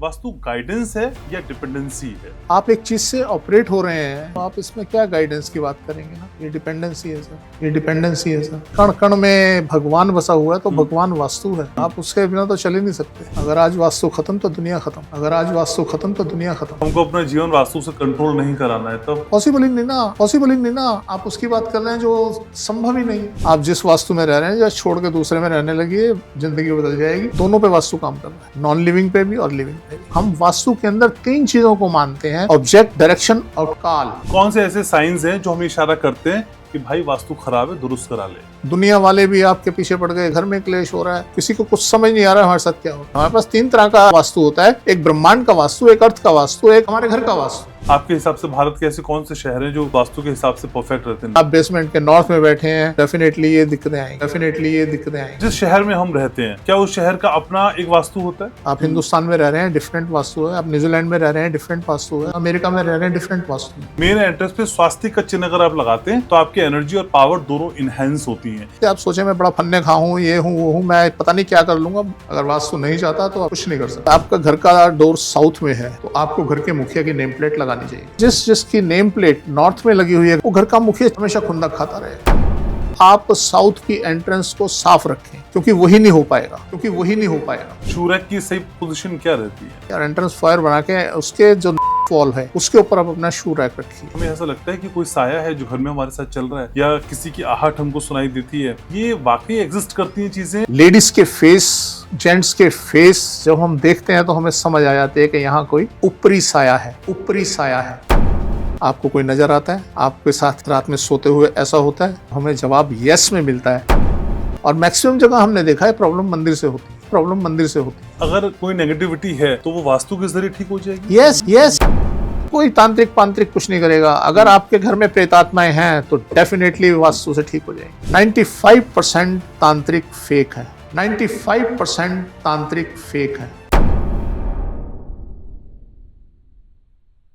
Vastu guidance है या dependency है? आप एक चीज से ऑपरेट हो रहे हैं तो आप इसमें क्या गाइडेंस की बात करेंगे ना। ये डिपेंडेंसी है सर, ये डिपेंडेंसी है सर। कण कण में भगवान बसा हुआ है तो भगवान वास्तु है, आप उसके बिना तो चल ही नहीं सकते। अगर आज वास्तु खत्म तो दुनिया खत्म, अगर आज वास्तु खत्म तो दुनिया खत्म। हमको अपना जीवन वास्तु से कंट्रोल नहीं कराना है तब पॉसिबल ही नहीं ना, पॉसिबल ही नहीं ना। आप उसकी बात कर रहे हैं जो संभव ही नहीं। आप जिस वास्तु में रह रहे हैं या छोड़ के दूसरे में रहने लगिए, जिंदगी बदल जाएगी। दोनों पे वास्तु काम कर रहा है, नॉन लिविंग पे भी और लिविंग पे भी। हम वास्तु के अंदर 3 चीजों को मानते हैं, ऑब्जेक्ट, डायरेक्शन और काल। कौन से ऐसे साइंस हैं जो हमें इशारा करते हैं कि भाई वास्तु खराब है, दुरुस्त करा ले? दुनिया वाले भी आपके पीछे पड़ गए, घर में क्लेश हो रहा है, किसी को कुछ समझ नहीं आ रहा है हमारे साथ क्या हो रहा है। हमारे पास 3 तरह का वास्तु होता है, एक ब्रह्मांड का वास्तु, एक अर्थ का वास्तु, एक हमारे घर का वास्तु। आपके हिसाब से भारत के ऐसे कौन से शहर हैं जो वास्तु के हिसाब से परफेक्ट रहते हैं? आप बेसमेंट के नॉर्थ में बैठे हैं, डेफिनेटली ये दिक्कतें आएंगी, डेफिनेटली ये दिक्कतें आएंगी। जिस शहर में हम रहते हैं क्या उस शहर का अपना एक वास्तु होता है? आप हिंदुस्तान में रह रहे हैं, डिफरेंट वास्तु है। आप न्यूजीलैंड में रह रहे हैं, डिफरेंट वास्तु है। अमेरिका में रह रहे हैं, डिफरेंट वास्तु है। मेन एंट्रेंस पे स्वास्थ्य का चिन्ह अगर आप लगाते हैं तो आपकी एनर्जी और पावर दोनों इनहेंस होती है। आप सोचे मैं बड़ा फन्ने खा हूँ, ये हूँ वो हूँ, मैं पता नहीं क्या कर लूंगा। अगर वास्तु नहीं चाहता तो आप कुछ नहीं कर सकते। आपका घर का डोर साउथ में है तो आपको घर के मुखिया की नेम प्लेट लगानी चाहिए। जिसकी नेम प्लेट नॉर्थ में लगी हुई है वो घर का मुखिया हमेशा खुंदक खाता रहे। आप साउथ की एंट्रेंस को साफ रखें क्योंकि वही नहीं हो पाएगा, क्योंकि वही नहीं हो पाएगा। शूरक की सही पोजीशन क्या रहती है? यार एंट्रेंस फायर बना के उसके जो वॉल है उसके ऊपर आप अपना शू रैक रखिए। हमें ऐसा लगता है कि कोई साया है जो घर में हमारे साथ चल रहा है या किसी की आहट हमको सुनाई देती है। ये वाकई एग्जिस्ट करती हैं चीजें? लेडीज के फेस, जेंट्स के फेस जब हम देखते हैं तो हमें समझ आ जाती है कि यहाँ कोई ऊपरी साया है, ऊपरी साया है। आपको कोई नजर आता है, आपके साथ रात में सोते हुए ऐसा होता है, हमें जवाब यस में मिलता है। और मैक्सिमम जगह हमने देखा है प्रॉब्लम मंदिर से होती है, प्रॉब्लम मंदिर से होती है। अगर कोई नेगेटिविटी है तो वो वास्तु के जरिए ठीक हो जाएगी? यस। कोई तांत्रिक कुछ नहीं करेगा। अगर आपके घर में प्रेतात्माएं हैं तो डेफिनेटली वास्तु से ठीक हो जाएगी। 95% तांत्रिक फेक है, 95% तांत्रिक फेक है।